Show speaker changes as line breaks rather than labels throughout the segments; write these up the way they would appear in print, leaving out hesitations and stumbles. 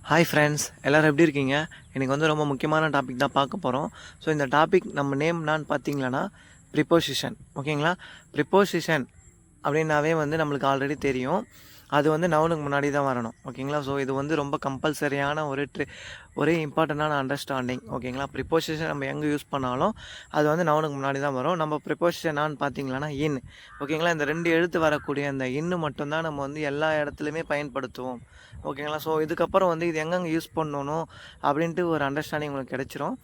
Hi friends, எல்லோரும் எப்படி இருக்கீங்க? இன்றைக்கி வந்து ரொம்ப முக்கியமான டாபிக் தான் பார்க்க போகிறோம். ஸோ இந்த டாபிக் நம்ம நேம் என்னான்னு பார்த்தீங்களன்னா ப்ரிப்போசிஷன். ஓகேங்களா? ப்ரிப்போசிஷன் அப்படின்னாவே வந்து நம்மளுக்கு ஆல்ரெடி தெரியும். அது வந்து நவுனுக்கு முன்னாடி தான் வரணும். ஓகேங்களா? ஸோ இது வந்து ரொம்ப கம்பல்சரியான ஒரு இம்பார்ட்டண்ட்டான அண்டர்ஸ்டாண்டிங். ஓகேங்களா? ப்ரிப்போசிஷன் நம்ம எங்கே யூஸ் பண்ணாலும் அது வந்து நவுனுக்கு முன்னாடி தான் வரும். நம்ம ப்ரிப்போசிஷன் என்னான்னு பார்த்தீங்கன்னா இன். ஓகேங்களா? இந்த 2 எழுத்து வரக்கூடிய அந்த இன்னு மட்டும்தான் நம்ம வந்து எல்லா இடத்துலையுமே பயன்படுத்துவோம். ஓகேங்களா? ஸோ இதுக்கப்புறம் வந்து இது எங்கெங்கே யூஸ் பண்ணணும் அப்படின்ட்டு ஒரு அண்டர்ஸ்டாண்டிங் உங்களுக்கு கிடைச்சிரும்.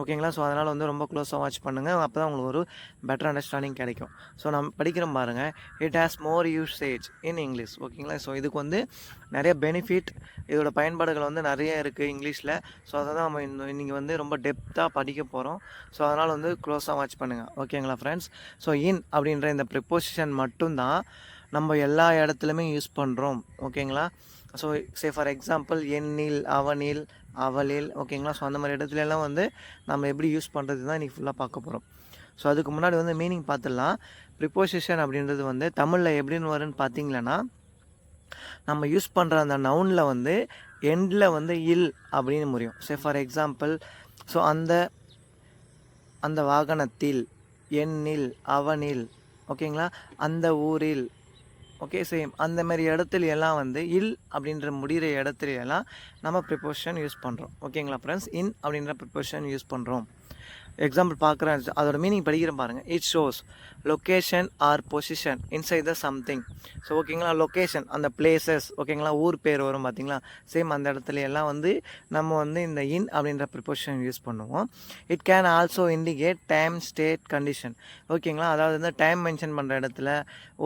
ஓகேங்களா? ஸோ அதனால் வந்து ரொம்ப க்ளோஸாக வாட்ச் பண்ணுங்கள். அப்போ தான் உங்களுக்கு ஒரு பெட்டர் அண்டர்ஸ்டாண்டிங் கிடைக்கும். ஸோ நம்ம படிக்கிறோம் பாருங்கள். It has more usage in English. ஓகேங்களா? ஸோ இதுக்கு வந்து நிறைய பெனிஃபிட், இதோட பயன்பாடுகள் வந்து நிறைய இருக்குது இங்கிலீஷில். ஸோ அதை தான் நம்ம இன்றைக்கி வந்து ரொம்ப டெப்த்தாக படிக்க போகிறோம். ஸோ அதனால் வந்து க்ளோஸாக வாட்ச் பண்ணுங்கள். ஓகேங்களா ஃப்ரெண்ட்ஸ்? ஸோ இன் அப்படின்ற இந்த ப்ரிப்போசிஷன் மட்டும்தான் நம்ம எல்லா இடத்துலையுமே யூஸ் பண்ணுறோம். ஓகேங்களா? ஸோ ஃபார் எக்ஸாம்பிள் எண்ணில், அவனில், அவளில். ஓகேங்களா? ஸோ அந்த மாதிரி இடத்துலலாம் வந்து நம்ம எப்படி யூஸ் பண்ணுறது தான் இன்றைக்கி ஃபுல்லாக பார்க்க போகிறோம். ஸோ அதுக்கு முன்னாடி வந்து மீனிங் பார்த்துடலாம். ப்ரிப்போசிஷன் அப்படின்றது வந்து தமிழில் எப்படின்னு வரும்னு பார்த்தீங்கன்னா, நம்ம யூஸ் பண்ணுற அந்த நவுனில் வந்து எண்டில் வந்து இல் அப்படின்னு முடியும். ஃபார் எக்ஸாம்பிள், ஸோ அந்த வாகனத்தில், எண்ணில், அவனில். ஓகேங்களா? அந்த ஊரில். ஓகே, சேம் அந்த மாதிரி இடத்துல எல்லாம் வந்து இல் அப்படின்ற முடிகிற இடத்துல எல்லாம் நம்ம ப்ரிப்போசிஷன் யூஸ் பண்ணுறோம். ஓகேங்களா ஃப்ரெண்ட்ஸ்? இன் அப்படின்ற ப்ரிப்போசிஷன் யூஸ் பண்ணுறோம். எக்ஸாம்பிள் பார்க்குறேன், அதோட மீனிங் படிக்கிறேன் பாருங்கள். It shows location or position inside the something. So ஓகேங்களா, லொக்கேஷன் அந்த பிளேசஸ். ஓகேங்களா, ஊர் பேர் வரும் பார்த்தீங்களா, சேம் அந்த இடத்துல எல்லாம் வந்து நம்ம வந்து இந்த இன் அப்படின்ற ப்ரிப்போசிஷன் யூஸ் பண்ணுவோம். It can also indicate time, state, condition. ஓகேங்களா, அதாவது வந்து டைம் மென்ஷன் பண்ணுற இடத்துல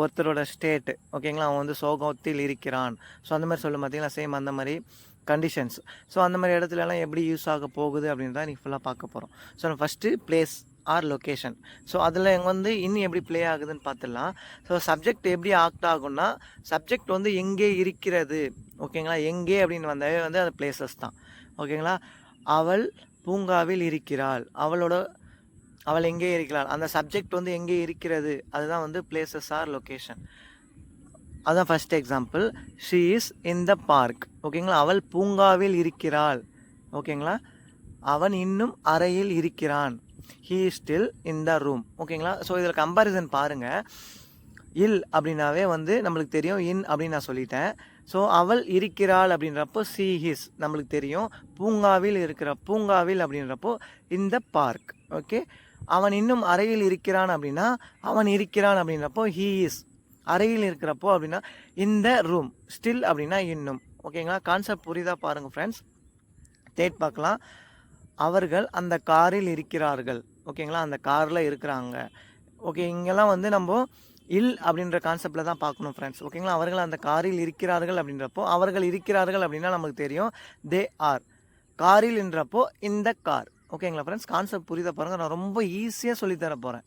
ஒருத்தரோட ஸ்டேட்டு. ஓகேங்களா, அவன் வந்து சோகத்தில் இருக்கிறான். ஸோ அந்த மாதிரி சொல்லும் பார்த்தீங்களா, சேம் அந்த மாதிரி கண்டிஷன்ஸ். ஸோ அந்த மாதிரி இடத்துலலாம் எப்படி யூஸ் ஆக போகுது அப்படின்றத நீ ஃபுல்லாக பார்க்க போகிறோம். ஸோ நம்ம first place or location. So அதில் வந்து இன்னும் எப்படி ப்ளே ஆகுதுன்னு பார்த்துடலாம். ஸோ சப்ஜெக்ட் எப்படி ஆக்ட் ஆகும்னா, சப்ஜெக்ட் வந்து எங்கே இருக்கிறது. ஓகேங்களா, எங்கே அப்படின்னு வந்தாவே வந்து அது பிளேசஸ் தான். ஓகேங்களா, அவள் பூங்காவில் இருக்கிறாள். அவள் எங்கே இருக்கிறாள், அந்த சப்ஜெக்ட் வந்து எங்கே இருக்கிறது, அதுதான் வந்து பிளேசஸ் ஆர் லொக்கேஷன். அதுதான் first example. She is in the park. ஓகேங்களா, அவள் பூங்காவில் இருக்கிறாள். ஓகேங்களா, அவன் இன்னும் அறையில் இருக்கிறான். He is still in the room. ஓகேங்களா, ஸோ இதில் கம்பேரிசன் பாருங்கள். இல் அப்படின்னாவே வந்து நம்மளுக்கு தெரியும், இன் அப்படின்னு நான் சொல்லிட்டேன். ஸோ அவள் இருக்கிறாள் அப்படின்றப்போ சி ஹிஸ் நம்மளுக்கு தெரியும். பூங்காவில் அப்படின்றப்போ இன் த பார்க். ஓகே, அவன் இன்னும் அறையில் இருக்கிறான் அப்படின்னா அவன் இருக்கிறான் அப்படின்றப்போ ஹீ இஸ். அறையில் இருக்கிறப்போ அப்படின்னா இந்த ரூம். ஸ்டில் அப்படின்னா இன்னும். ஓகேங்களா, கான்செப்ட் புரியுதா பாருங்கள் ஃப்ரெண்ட்ஸ். தேட் பார்க்கலாம். அவர்கள் அந்த காரில் இருக்கிறார்கள். ஓகேங்களா, அந்த காரில் இருக்கிறாங்க. ஓகே, இங்கெல்லாம் வந்து நம்ம இல் அப்படின்ற கான்செப்டில் தான் பார்க்கணும் ஃப்ரெண்ட்ஸ். ஓகேங்களா, அவர்கள் அந்த காரில் இருக்கிறார்கள் அப்படின்றப்போ அவர்கள் இருக்கிறார்கள் அப்படின்னா நமக்கு தெரியும் தே ஆர். காரில் என்றப்போ இந்த கார். ஓகேங்களா ஃப்ரெண்ட்ஸ், கான்செப்ட் புரியுதா பாருங்கள். நான் ரொம்ப ஈஸியாக சொல்லித்தர போகிறேன்.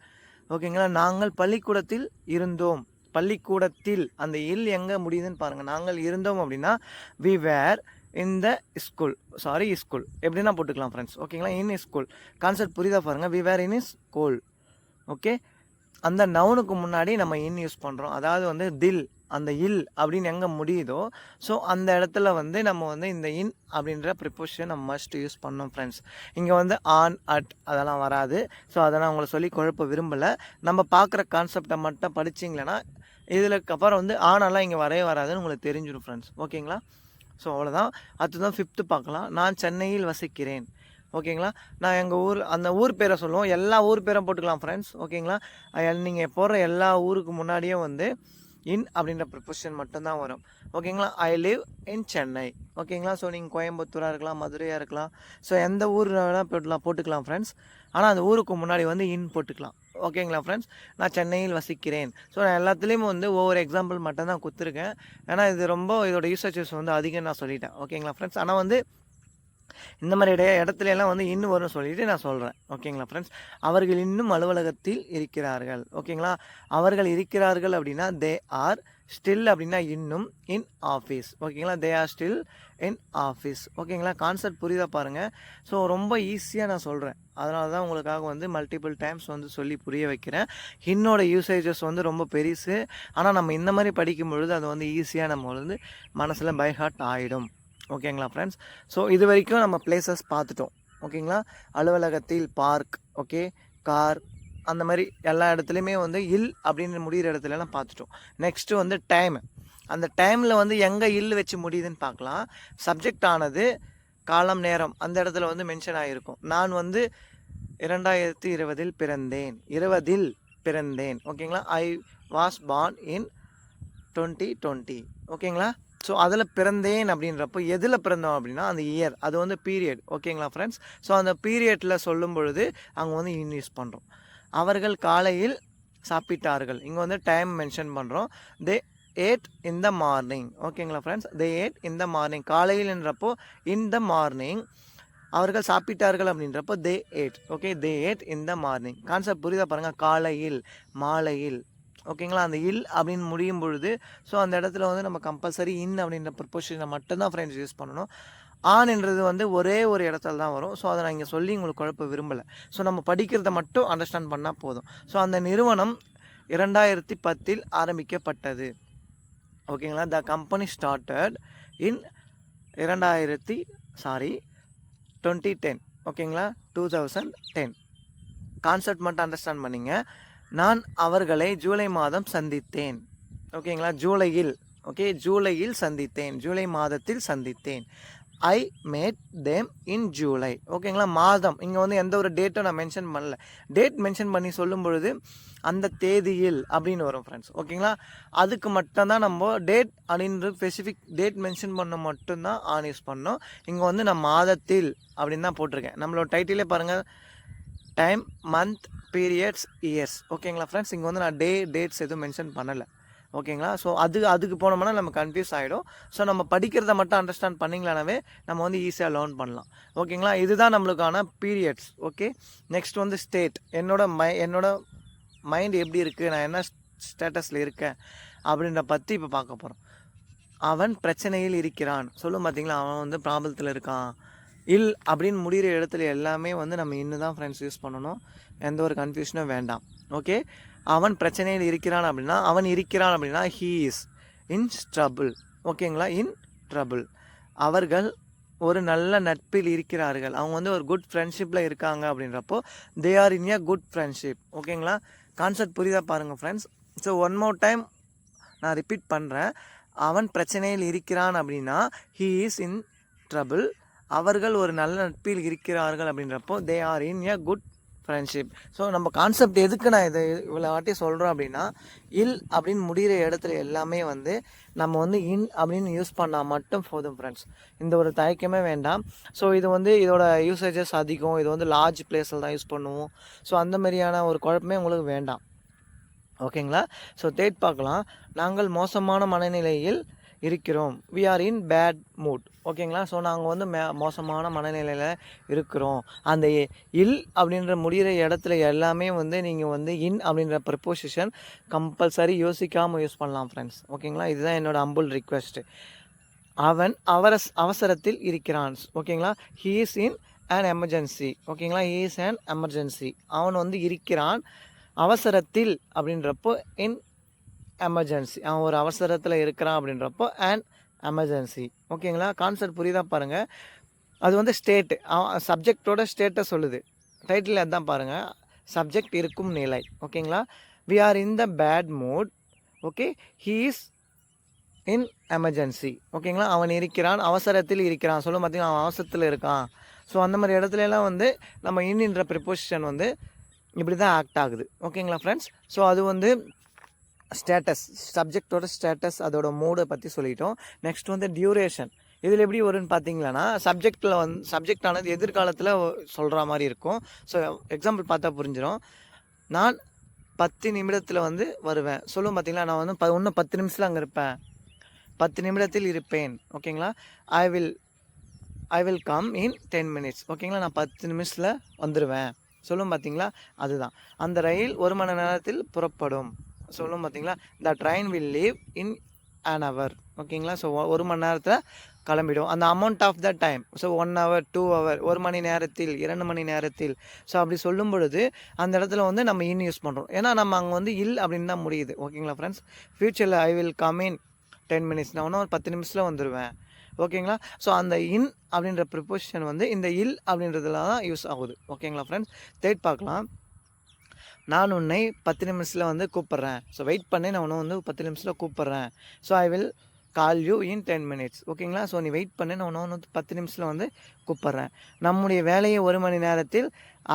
ஓகேங்களா, நாங்கள் பள்ளிக்கூடத்தில் இருந்தோம். பள்ளிக்கூடத்தில் அந்த இல் எங்கே முடியுதுன்னு பாருங்கள். நாங்கள் இருந்தோம் அப்படின்னா we were in the school. School எப்படின்னா போட்டுக்கலாம் ஃப்ரெண்ட்ஸ். ஓகேங்களா, இன் ஸ்கூல். கான்செப்ட் புரியுதா பாருங்கள். We were in school. Okay, அந்த நவுனுக்கு முன்னாடி நம்ம இன் யூஸ் பண்ணுறோம். அதாவது வந்து தில், அந்த இல் அப்படின்னு எங்கே முடியுதோ ஸோ அந்த இடத்துல வந்து நம்ம வந்து இந்த இன் அப்படின்ற ப்ரிப்போசிஷன் நம்ம மஸ்ட் யூஸ் பண்ணோம் ஃப்ரெண்ட்ஸ். இங்கே வந்து ஆன், அட் அதெல்லாம் வராது. ஸோ அதெல்லாம் உங்களை சொல்லி குழப்ப விரும்பலை. நம்ம பார்க்குற கான்செப்டை மட்டும் படிச்சிங்களேன்னா இதுலக்கப்புறம் வந்து ஆனெல்லாம் இங்கே வரவே வராதுன்னு உங்களுக்கு தெரிஞ்சிடும் ஃப்ரெண்ட்ஸ். ஓகேங்களா, ஸோ அவ்வளோதான். அடுத்ததான் 5th பார்க்கலாம். நான் சென்னையில் வசிக்கிறேன். ஓகேங்களா, நான் எங்கள் ஊர் அந்த ஊர் பேரை சொல்லுவோம். எல்லா ஊர் பேரும் போட்டுக்கலாம் ஃப்ரெண்ட்ஸ். ஓகேங்களா, நீங்கள் போடுற எல்லா ஊருக்கு முன்னாடியே வந்து இன் அப்படின்ற ப்ரிப்போசிஷன் மட்டும்தான் வரும். ஓகேங்களா, ஐ லிவ் இன் சென்னை. ஓகேங்களா, ஸோ நீங்கள் கோயம்புத்தூராக இருக்கலாம், மதுரையாக இருக்கலாம். ஸோ எந்த ஊர் வேணால் போட்டுக்கலாம் ஃப்ரெண்ட்ஸ். ஆனால் அந்த ஊருக்கு முன்னாடி வந்து இன் போட்டுக்கலாம். ஓகேங்களா ஃப்ரெண்ட்ஸ், நான் சென்னையில் வசிக்கிறேன். ஸோ நான் எல்லாத்துலேயும் வந்து ஒவ்வொரு எக்ஸாம்பிள் மட்டும் தான் கொடுத்துருக்கேன். ஏன்னா இது ரொம்ப இதோட யூசேஜஸ் வந்து அதிகம் நான் சொல்லிட்டேன். ஓகேங்களா ஃப்ரெண்ட்ஸ், ஆனால் வந்து இந்த மாதிரி இடத்துல எல்லாம் வந்து இன்னும் வரும்னு சொல்லிட்டு நான் சொல்கிறேன். ஓகேங்களா ஃப்ரெண்ட்ஸ், அவர்கள் இன்னும் அலுவலகத்தில் இருக்கிறார்கள். ஓகேங்களா, அவர்கள் இருக்கிறார்கள் அப்படின்னா தே ஆர். ஸ்டில் அப்படின்னா இன்னும் இன் ஆஃபீஸ். ஓகேங்களா, they are still in office. ஓகேங்களா, கான்செப்ட் புரியுதா பாருங்கள். ஸோ ரொம்ப ஈஸியாக நான் சொல்கிறேன். அதனால தான் உங்களுக்காக வந்து மல்டிபிள் டைம்ஸ் வந்து சொல்லி புரிய வைக்கிறேன். இன்னோட யூசேஜஸ் வந்து ரொம்ப பெருசு. ஆனால் நம்ம இந்த மாதிரி படிக்கும் பொழுது அது வந்து ஈஸியாக நம்ம வந்து மனசில் பை ஹார்ட் ஆகிடும். ஓகேங்களா ஃப்ரெண்ட்ஸ்? ஸோ இது வரைக்கும் நம்ம பிளேசஸ் பார்த்துட்டோம். ஓகேங்களா? அலுவலகத்தில், பார்க், ஓகே, கார், அந்த மாதிரி எல்லா இடத்துலையுமே வந்து இல் அப்படின்னு முடிகிற இடத்துலலாம் பார்த்துட்டோம். நெக்ஸ்ட்டு வந்து டைம். அந்த டைமில் வந்து எங்கே இல் வச்சு முடியுதுன்னு பார்க்கலாம். சப்ஜெக்ட் ஆனது காலம், நேரம் அந்த இடத்துல வந்து மென்ஷன் ஆகிருக்கும். நான் வந்து 2020 பிறந்தேன், 20 பிறந்தேன். ஓகேங்களா? I was born in 2020. ஓகேங்களா? ஸோ அதில் பிறந்தேன் அப்படின்றப்போ எதில் பிறந்தோம் அப்படின்னா அந்த இயர், அது வந்து பீரியட். ஓகேங்களா ஃப்ரெண்ட்ஸ்? ஸோ அந்த பீரியடில் சொல்லும் பொழுது அங்கே வந்து இன் யூஸ் பண்ணுறோம். அவர்கள் காலையில் சாப்பிட்டார்கள், இங்கே வந்து டைம் மென்ஷன் பண்ணுறோம். They ate in the morning. ஓகேங்களா friends? They ate in the morning. காலையில்ன்றப்போ இன் த மார்னிங். அவர்கள் சாப்பிட்டார்கள் அப்படின்றப்போ they ate. Okay, they ate in the morning. Concept புரியுதா பாருங்கள்? காலையில், மாலையில். ஓகேங்களா? அந்த இல் அப்படின்னு முடியும் பொழுது ஸோ அந்த இடத்துல வந்து நம்ம கம்பல்சரி இன் அப்படின்ற ப்ரொபோஷனை மட்டும்தான் ஃப்ரெண்ட்ஸ் யூஸ் பண்ணணும். ஆன்ன்றது வந்து ஒரே ஒரு இடத்துல தான் வரும். ஸோ அதை நான் இங்கே சொல்லி உங்களுக்கு குழப்ப விரும்பலை. ஸோ நம்ம படிக்கிறத மட்டும் அண்டர்ஸ்டாண்ட் பண்ணால் போதும். ஸோ அந்த நிறுவனம் 2010 ஆரம்பிக்கப்பட்டது. ஓகேங்களா? The company started in 2010. ஓகேங்களா? 2010. கான்செப்ட் மட்டும் அண்டர்ஸ்டாண்ட் பண்ணிங்க. நான் அவர்களை ஜூலை மாதம் சந்தித்தேன். ஓகேங்களா? ஜூலையில், ஓகே, ஜூலையில் சந்தித்தேன், ஜூலை மாதத்தில் சந்தித்தேன். I made them in July. ஓகேங்களா? மாதம் இங்கே வந்து எந்த ஒரு டேட்டும் நான் மென்ஷன் பண்ணல. டேட் மென்ஷன் பண்ணி சொல்லும் பொழுது அந்த தேதியில் அப்படின்னு வரும் ஃப்ரெண்ட்ஸ். ஓகேங்களா? அதுக்கு மட்டும்தான் நம்ம டேட் அப்படின்ற ஸ்பெசிஃபிக் டேட் மென்ஷன் பண்ண மட்டும்தான் ஆன் யூஸ் பண்ணோம். இங்கே வந்து நான் மாதத்தில் அப்படின்னு தான் போட்டிருக்கேன். நம்மளோட டைட்டிலே பாருங்கள், டைம், மந்த், பீரியட்ஸ், இயர்ஸ். ஓகேங்களா ஃப்ரெண்ட்ஸ்? இங்கே வந்து நான் டேட்ஸ் எதுவும் மென்ஷன் பண்ணலை. ஓகேங்களா? ஸோ அதுக்கு போனோம்னா நம்ம கன்ஃபியூஸ் ஆகிடும். ஸோ நம்ம படிக்கிறத மட்டும் அண்டர்ஸ்டாண்ட் பண்ணிங்களானவே நம்ம வந்து ஈஸியாக லேர்ன் பண்ணலாம். ஓகேங்களா? இதுதான் நம்மளுக்கான பீரியட்ஸ். ஓகே, நெக்ஸ்ட் வந்து ஸ்டேட். என்னோட மைண்ட் எப்படி இருக்குது, நான் என்ன ஸ்டேட்டஸில் இருக்கேன் அப்படின்ற பற்றி இப்போ பார்க்க போகிறோம். அவன் பிரச்சனையில் இருக்கிறான் சொல்லும் பார்த்தீங்களா? அவன் வந்து ப்ராப்ளத்தில் இருக்கான். இல் அப்படின்னு முடிகிற இடத்துல எல்லாமே வந்து நம்ம இன்னும் தான் ஃப்ரெண்ட்ஸ் யூஸ் பண்ணணும். எந்த ஒரு கன்ஃபியூஷனும் வேண்டாம். ஓகே, அவன் பிரச்சனையில் இருக்கிறான் அப்படின்னா, அவன் இருக்கிறான் அப்படின்னா ஹீ இஸ் இன் ட்ரபிள். ஓகேங்களா? In trouble. அவர்கள் ஒரு நல்ல நட்பில் இருக்கிறார்கள், அவங்க வந்து ஒரு குட் ஃப்ரெண்ட்ஷிப்பில் இருக்காங்க அப்படின்றப்போ they are in a good friendship. ஓகேங்களா? கான்செப்ட் புரியுதா பாருங்கள் friends? So one more time நான் ரிப்பீட் பண்ணுறேன். அவன் பிரச்சனையில் இருக்கிறான் அப்படின்னா ஹீ இஸ் இன் ட்ரபிள். அவர்கள் ஒரு நல்ல நட்பில் இருக்கிறார்கள் அப்படின்றப்போ they are in a good friendship. So நம்ம கான்செப்ட் எதுக்கு நான் இதை இவ்வளோ வாட்டி சொல்கிறோம் அப்படின்னா, இல் அப்படின்னு முடிகிற இடத்துல எல்லாமே வந்து நம்ம வந்து இன் அப்படின்னு யூஸ் பண்ணால் மட்டும் போதும் ஃப்ரெண்ட்ஸ். இந்த ஒரு தயக்கமே வேண்டாம். ஸோ இது வந்து இதோட யூசேஜஸ் அதிகம். இது வந்து லார்ஜ் பிளேஸில் தான் யூஸ் பண்ணுவோம். ஸோ அந்த மாதிரியான ஒரு குழப்பமே உங்களுக்கு வேண்டாம். ஓகேங்களா? ஸோ தேர்ட் பார்க்கலாம். நாங்கள் மோசமான மனநிலையில் இருக்கிறோம். We are in bad mood. ஓகேங்களா? ஸோ நாங்கள் வந்து மோசமான மனநிலையில் இருக்கிறோம். அந்த இல் அப்படின்ற முடிகிற இடத்துல எல்லாமே வந்து நீங்கள் வந்து இன் அப்படின்ற ப்ரிப்போசிஷன் கம்பல்சரி யோசிக்காமல் யூஸ் பண்ணலாம் ஃப்ரெண்ட்ஸ். ஓகேங்களா? இதுதான் என்னோடய அம்புல் ரிக்வெஸ்ட்டு. அவன் அவசரத்தில் இருக்கிறான். ஓகேங்களா? He is in an emergency. ஓகேங்களா? He is an emergency. அவன் வந்து இருக்கிறான் அவசரத்தில் அப்படின்றப்போ இன் எமர்ஜென்சி. அவன் ஒரு அவசரத்தில் இருக்கிறான் அப்படின்றப்போ அண்ட் எமர்ஜென்சி. ஓகேங்களா? கான்செப்ட் புரியுதா பாருங்கள்? அது வந்து ஸ்டேட்டு, சப்ஜெக்டோட ஸ்டேட்டை சொல்லுது. டைட்டில் அதுதான் பாருங்கள், சப்ஜெக்ட் இருக்கும் நிலை. ஓகேங்களா? We are in the bad mood. Okay, he is in emergency. ஓகேங்களா? அவன் இருக்கிறான் அவசரத்தில் இருக்கிறான் சொல்லும் பார்த்தீங்கன்னா அவன் அவசரத்தில் இருக்கான். ஸோ அந்த மாதிரி இடத்துலலாம் வந்து நம்ம இன்ன்ற ப்ரிப்போசிஷன் வந்து இப்படி தான் ஆக்ட் ஆகுது. ஓகேங்களா ஃப்ரெண்ட்ஸ்? ஸோ அது வந்து ஸ்டேட்டஸ், சப்ஜெக்டோட ஸ்டேட்டஸ், அதோட மூடை பற்றி சொல்லிட்டோம். நெக்ஸ்ட் வந்து டியூரேஷன். இதில் எப்படி வரும்னு பார்த்தீங்களன்னா, சப்ஜெக்ட் ஆனது எதிர்காலத்தில் சொல்கிற மாதிரி இருக்கும். ஸோ எக்ஸாம்பிள் பார்த்தா புரிஞ்சிடும். நான் 10 நிமிடத்தில் வந்து வருவேன் சொல்லுவோம் பார்த்தீங்களா? நான் வந்து இன்னும் 10 நிமிஷத்தில் அங்கே இருப்பேன், 10 நிமிடத்தில் இருப்பேன். ஓகேங்களா? I will come in 10 minutes. ஓகேங்களா? நான் 10 நிமிஷத்தில் வந்துடுவேன் சொல்லுவோம் பார்த்தீங்களா? அதுதான். அந்த ரயில் 1 மணி நேரத்தில் புறப்படும் சொல்லும் பார்த்தீங்களா? The train will leave in an hour. ஓகேங்களா? ஸோ 1 மணி நேரத்தில் கிளம்பிடும். அந்த amount of the time, so 1 hour 2 hour, 1 மணி நேரத்தில், 2 மணி நேரத்தில். ஸோ அப்படி சொல்லும் பொழுது அந்த இடத்துல வந்து நம்ம இன் யூஸ் பண்ணுறோம். ஏன்னா நம்ம அங்கே வந்து இல் அப்படின்னு தான் முடியுது. ஓகேங்களா ஃப்ரெண்ட்ஸ்? ஃப்யூச்சரில் I will come in 10 minutes. நான் இன்னும் ஒரு 10 நிமிஷத்தில் வந்துடுவேன். ஓகேங்களா. ஸோ அந்த இன் அப்படின்ற ப்ரிப்போசிஷன் வந்து இந்த இல் அப்படின்றதுல தான் யூஸ் ஆகுது. ஓகேங்களா ஃப்ரெண்ட்ஸ். தேர்ட் பார்க்கலாம். நான் உன்னை 10 நிமிஷத்தில் வந்து கூப்பிட்றேன். ஸோ வெயிட் பண்ணி நான் உன்னை வந்து 10 நிமிஷத்தில் கூப்பிட்றேன். So I will call you in 10 minutes. ஓகேங்களா. ஸோ நீ வெயிட் பண்ணி நான் உன்னை வந்து 10 நிமிஷத்தில் வந்து கூப்பிட்றேன். நம்முடைய வேலையை 1 மணி நேரத்தில்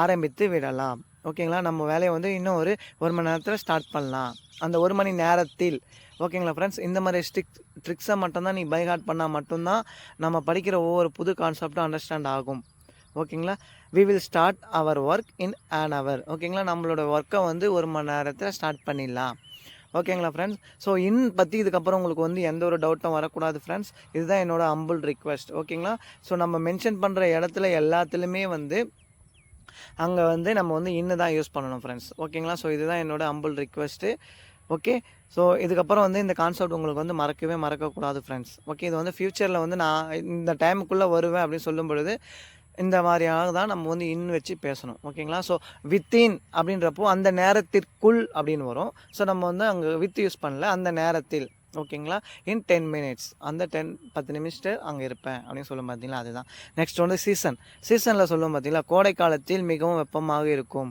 ஆரம்பித்து விடலாம். ஓகேங்களா. நம்ம வேலையை வந்து இன்னும் ஒரு 1 மணி நேரத்தில் ஸ்டார்ட் பண்ணலாம். அந்த 1 மணி நேரத்தில். ஓகேங்களா ஃப்ரெண்ட்ஸ். இந்த மாதிரி ட்ரிக்ஸை மட்டும்தான் நீ பை ஹார்ட் பண்ணால் மட்டும்தான் நம்ம படிக்கிற ஒவ்வொரு புது கான்செப்டும் அண்டர்ஸ்டாண்ட் ஆகும். ஓகேங்களா. We will start our work in an hour. ஓகேங்களா. நம்மளோட ஒர்க்கை வந்து 1 மணி நேரத்தில் ஸ்டார்ட் பண்ணிடலாம். ஓகேங்களா ஃப்ரெண்ட்ஸ். ஸோ இன் பற்றி இதுக்கப்புறம் உங்களுக்கு வந்து எந்த ஒரு டவுட்டும் வரக்கூடாது ஃப்ரெண்ட்ஸ். இதுதான் என்னோடய ஹம்பிள் ரிக்வெஸ்ட். ஓகேங்களா. ஸோ நம்ம மென்ஷன் பண்ணுற இடத்துல எல்லாத்துலேயுமே வந்து அங்கே வந்து நம்ம வந்து இன்னு தான் யூஸ் பண்ணணும் ஃப்ரெண்ட்ஸ். ஓகேங்களா. ஸோ இதுதான் என்னோடய ஹம்பிள் ரிக்வெஸ்ட்டு. ஓகே. ஸோ இதுக்கப்புறம் வந்து இந்த கான்செப்ட் உங்களுக்கு வந்து மறக்கக்கூடாது ஃப்ரெண்ட்ஸ். ஓகே. இது வந்து ஃப்யூச்சரில் வந்து நான் இந்த டைமுக்குள்ளே வருவேன் அப்படின்னு சொல்லும் பொழுது இந்த மாதிரியாக தான் நம்ம வந்து இன் வச்சு பேசணும். ஓகேங்களா. ஸோ வித்தின் அப்படின்றப்போ அந்த நேரத்திற்குள் அப்படின்னு வரும். ஸோ நம்ம வந்து அங்கே வித் யூஸ் பண்ணல, அந்த நேரத்தில். ஓகேங்களா. இன் 10 மினிட்ஸ் அந்த 10 நிமிஷத்து அங்கே இருப்பேன் அப்படின்னு சொல்லும் பார்த்தீங்களா, அதுதான். நெக்ஸ்ட் வந்து சீசனில் சொல்லும் பார்த்தீங்களா, கோடை காலத்தில் மிகவும் வெப்பமாக இருக்கும்.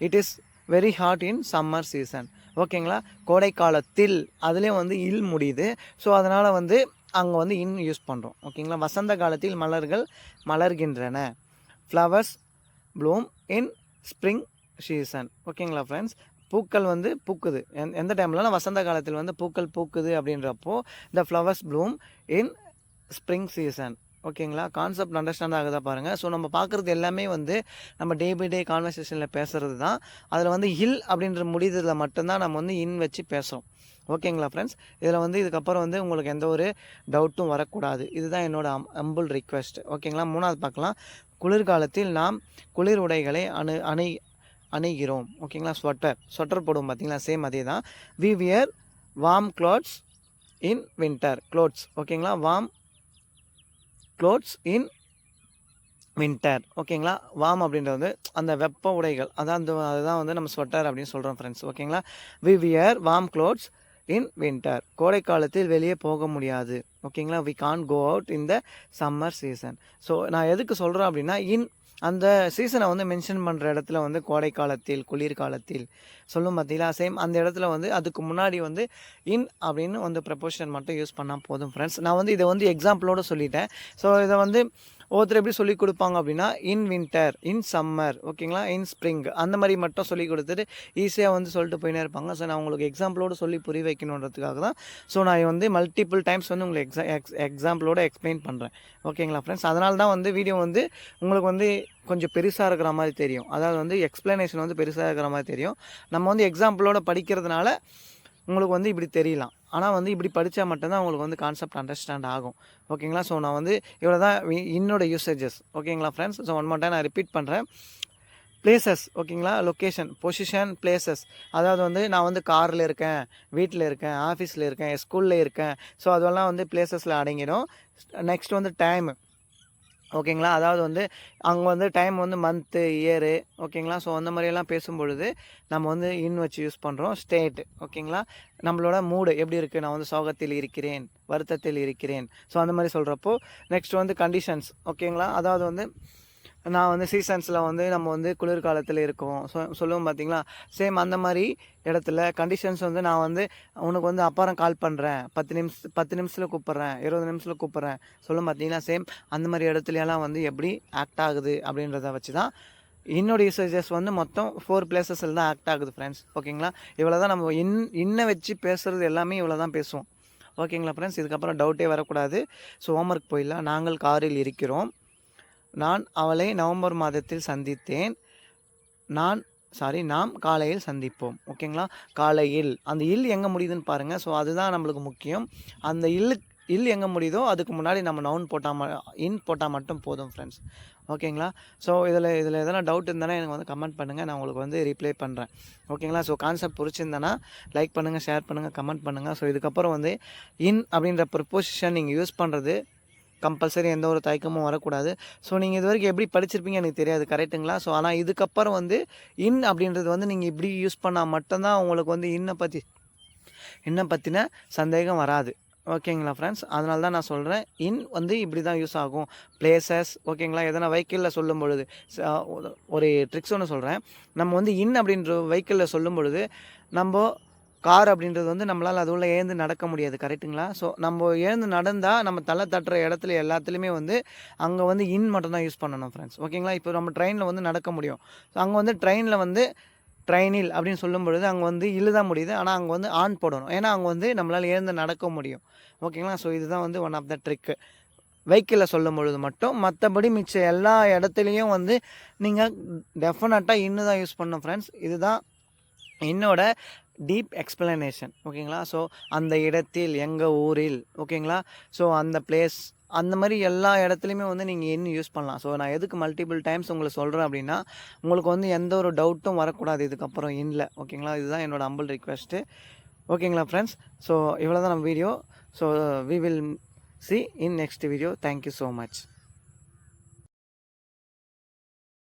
It is very hot in summer season. ஓகேங்களா. கோடை காலத்தில் அதுலேயும் வந்து இல் முடியுது. ஸோ அதனால் வந்து அங்கே வந்து இன் யூஸ் பண்ணுறோம். ஓகேங்களா. வசந்த காலத்தில் மலர்கள் மலர்கின்றன. Flowers bloom in spring season. ஓகேங்களா ஃப்ரெண்ட்ஸ். பூக்கள் வந்து பூக்குது எந்த டைம்லலாம் வசந்த காலத்தில் வந்து பூக்கள் பூக்குது அப்படின்றப்போ த flowers bloom in spring season. ஓகேங்களா. கான்செப்ட் அண்டர்ஸ்டாண்ட் ஆகுதா பாருங்கள். ஸோ நம்ம பார்க்குறது எல்லாமே வந்து நம்ம டே பை டே கான்வர்சேஷனில் பேசுகிறது தான். அதில் வந்து ஹில் அப்படின்ற முடிதலில் மட்டும்தான் நம்ம வந்து இன் வச்சு பேசுகிறோம். ஓகேங்களா ஃப்ரெண்ட்ஸ். இதில் வந்து இதுக்கப்புறம் வந்து உங்களுக்கு எந்த ஒரு டவுட்டும் வரக்கூடாது. இதுதான் என்னோடய ஹம்பிள் ரிக்வெஸ்ட். ஓகேங்களா. 3வது பார்க்கலாம். குளிர்காலத்தில் நாம் குளிர் உடைகளை அணிகிறோம். ஓகேங்களா. ஸ்வெட்டர் போடுவோம் பார்த்தீங்களா, சேம் அதே தான். We wear warm clothes in winter. ஓகேங்களா. Warm clothes in winter. ஓகேங்களா. வார்ம் அப்படின்றது வந்து அந்த வெப்ப உடைகள், அதுதான் வந்து நம்ம ஸ்வெட்டர் அப்படின்னு சொல்கிறோம் ஃப்ரெண்ட்ஸ். ஓகேங்களா. We wear warm clothes in winter. கோடை காலத்தில் வெளியே போக முடியாது. ஓகேங்களா. We can go out in the summer season. So நான் எதுக்கு சொல்கிறேன் அப்படின்னா, அந்த சீசனை வந்து மென்ஷன் பண்ணுற இடத்துல வந்து கோடை காலத்தில், குளிர்காலத்தில் சொல்லும் பார்த்தீங்களா, சேம் அந்த இடத்துல வந்து அதுக்கு முன்னாடி வந்து இன் அப்படின்னு வந்து ப்ரப்போஷன் மட்டும் யூஸ் பண்ணால் போதும் ஃப்ரெண்ட்ஸ். நான் வந்து இதை வந்து எக்ஸாம்பிளோடு சொல்லிட்டேன். ஸோ இதை வந்து ஒருத்தர் எப்படி சொல்லிக் கொடுப்பாங்க அப்படின்னா, இன் வின்டர், இன் சம்மர், ஓகேங்களா, இன் ஸ்ப்ரிங், அந்த மாதிரி மட்டும் சொல்லி கொடுத்துட்டு ஈஸியாக வந்து சொல்லிட்டு போயினே இருப்பாங்க. ஸோ நான் உங்களுக்கு எக்ஸாம்பிளோடு சொல்லி புரிய வைக்கணுன்றதுக்காக தான் ஸோ நான் வந்து மல்டிபிள் டைம்ஸ் வந்து உங்களுக்கு எக்ஸாம்பிளோடு எக்ஸ்பிளைன் பண்ணுறேன். ஓகேங்களா ஃப்ரெண்ட்ஸ். அதனால தான் வந்து வீடியோ வந்து உங்களுக்கு வந்து கொஞ்சம் பெருசாக இருக்கிற மாதிரி தெரியும். அதாவது வந்து எக்ஸ்ப்ளனேஷன் வந்து பெருசாக இருக்கிற மாதிரி தெரியும். நம்ம வந்து எக்ஸாம்பிளோட படிக்கிறதுனால உங்களுக்கு வந்து இப்படி தெரியலாம். ஆனால் வந்து இப்படி படித்தா மட்டும்தான் உங்களுக்கு வந்து கான்செப்ட் அண்டர்ஸ்டாண்ட் ஆகும். ஓகேங்களா. ஸோ நான் வந்து இவ்வளோ தான் என்னோட யூசேஜஸ். ஓகேங்களா friends. So one more time நான் ரிப்பீட் பண்ணுறேன். பிளேசஸ், ஓகேங்களா, லொக்கேஷன், பொசிஷன், பிளேசஸ். அதாவது வந்து நான் வந்து காரில் இருக்கேன், வீட்டில் இருக்கேன், ஆஃபீஸில் இருக்கேன், ஸ்கூலில் இருக்கேன். ஸோ அதெல்லாம் வந்து பிளேசஸில் அடங்கிடும். நெக்ஸ்ட் வந்து டைமு. ஓகேங்களா. அதாவது வந்து அங்கே வந்து டைம் வந்து மந்த்து, இயரு, ஓகேங்களா. ஸோ அந்த மாதிரியெல்லாம் பேசும்பொழுது நம்ம வந்து இன் வச்சு யூஸ் பண்ணுறோம். ஸ்டேட்டு, ஓகேங்களா. நம்மளோட மூடு எப்படி இருக்குது, நான் வந்து சோகத்தில் இருக்கிறேன், வருத்தத்தில் இருக்கிறேன். ஸோ அந்த மாதிரி சொல்கிறப்போ நெக்ஸ்ட் வந்து கண்டிஷன்ஸ், ஓகேங்களா. அதாவது வந்து நான் வந்து சீசன்ஸில் வந்து நம்ம வந்து குளிர்காலத்தில் இருக்கோம் சொல்லுவோம் பார்த்தீங்களா. சேம் அந்த மாதிரி இடத்துல கண்டிஷன்ஸ் வந்து நான் வந்து உனக்கு வந்து அப்புறம் கால் பண்ணுறேன், 10 நிமிஷத்தில் கூப்பிட்றேன், 20 நிமிஷத்தில் கூப்பிட்றேன் சொல்லும் பார்த்தீங்களா. சேம் அந்த மாதிரி இடத்துலலாம் வந்து எப்படி ஆக்ட் ஆகுது அப்படின்றத வச்சு தான் என்னோட யூசேஜஸ் வந்து மொத்தம் 4 பிளேசஸில் தான் ஆக்ட் ஆகுது ஃப்ரெண்ட்ஸ். ஓகேங்களா. இவ்வளோ தான் நம்ம இன்னை வச்சு பேசுகிறது எல்லாமே இவ்வளோ தான் பேசுவோம். ஓகேங்களா ஃப்ரெண்ட்ஸ். இதுக்கப்புறம் டவுட்டே வரக்கூடாது. ஸோ ஹோம்ஒர்க் போயிடலாம். நாங்கள் காரில் இருக்கிறோம். நான் அவளை நவம்பர் மாதத்தில் சந்தித்தேன். நாம் காலையில் சந்திப்போம். ஓகேங்களா. காலையில் அந்த இல் எங்கே முடியுதுன்னு பாருங்கள். ஸோ அதுதான் நம்மளுக்கு முக்கியம். அந்த இல் எங்கே முடியுதோ அதுக்கு முன்னாடி நம்ம நவுன் இன் போட்டால் மட்டும் போதும் ஃப்ரெண்ட்ஸ். ஓகேங்களா. ஸோ இதில் எதனா டவுட் இருந்தானா எனக்கு வந்து கமெண்ட் பண்ணுங்கள், நான் உங்களுக்கு வந்து ரிப்ளை பண்ணுறேன். ஓகேங்களா. ஸோ கான்செப்ட் பிடிச்சிருந்தேன்னா லைக் பண்ணுங்கள், ஷேர் பண்ணுங்கள், கமெண்ட் பண்ணுங்கள். ஸோ இதுக்கப்புறம் வந்து இன் அப்படின்ற ப்ரிப்போசிஷன் நீங்கள் யூஸ் பண்ணுறது கம்பல்சரி, எந்த ஒரு தயக்கமும் வரக்கூடாது. ஸோ நீங்கள் இது வரைக்கும் எப்படி படிச்சிருப்பீங்க எனக்கு தெரியாது, கரெக்டுங்களா. ஸோ ஆனால் இதுக்கப்புறம் வந்து இன் அப்படின்றது வந்து நீங்கள் இப்படி யூஸ் பண்ணால் மட்டும்தான் உங்களுக்கு வந்து இன்னை பற்றின சந்தேகம் வராது. ஓகேங்களா ஃப்ரெண்ட்ஸ்? அதனால தான் நான் சொல்கிறேன். இன் வந்து இப்படி தான் யூஸ் ஆகும். பிளேசஸ் ஓகேங்களா? எதனா வெஹிக்கிளில் சொல்லும்பொழுது ஒரு ட்ரிக்ஸ் ஒன்று சொல்கிறேன். நம்ம வந்து இன் அப்படின்ற வெஹிக்கிளில் சொல்லும்பொழுது, நம்ப கார் அப்படின்றது வந்து நம்மளால் அது உள்ள எழுந்து நடக்க முடியாது. கரெக்ட்டுங்களா? ஸோ நம்ம எழுந்து நடந்தா, நம்ம தலை தட்டுற இடத்துல எல்லாத்துலேயுமே வந்து அங்கே வந்து இன் மட்டும் தான் யூஸ் பண்ணணும் ஃப்ரெண்ட்ஸ். ஓகேங்களா? இப்போ நம்ம ட்ரெயினில் வந்து நடக்க முடியும். ஸோ அங்கே வந்து ட்ரெயினில் வந்து ட்ரெயினில் அப்படின்னு சொல்லும்பொழுது அங்கே வந்து இழு தான் முடியுது. ஆனால் அங்கே வந்து ஆன் போடணும். ஏன்னா அங்கே வந்து நம்மளால் எழுந்து நடக்க முடியும். ஓகேங்களா? ஸோ இதுதான் வந்து ஒன் ஆஃப் த ட்ரிக்கு. வெஹிக்கிளில் சொல்லும்பொழுது மட்டும். மற்றபடி மிச்ச எல்லா இடத்துலையும் வந்து நீங்கள் டெஃபினட்டா இன்னு தான் யூஸ் பண்ணணும் ஃப்ரெண்ட்ஸ். இதுதான் என்னோட டீப் எக்ஸ்ப்ளனேஷன். ஓகேங்களா? ஸோ அந்த இடத்தில், எங்க ஊரில் ஓகேங்களா? ஸோ அந்த பிளேஸ் அந்த மாரி எல்லா இடத்துலையுமே வந்து நீங்கள் இன் யூஸ் பண்ணலாம். ஸோ நான் எதுக்கு மல்டிபிள் டைம்ஸ் உங்களுக்கு சொல்கிறேன் அப்படின்னா, உங்களுக்கு வந்து எந்த ஒரு டவுட்டும் வரக்கூடாது இதுக்கப்புறம் இன்ல. ஓகேங்களா? இதுதான் என்னோட ஹம்பிள் ரிக்வெஸ்ட்டு. ஓகேங்களா ஃப்ரெண்ட்ஸ்? ஸோ இவ்வளோ தான் நம்ம video. So we will see in next video. Thank you so much.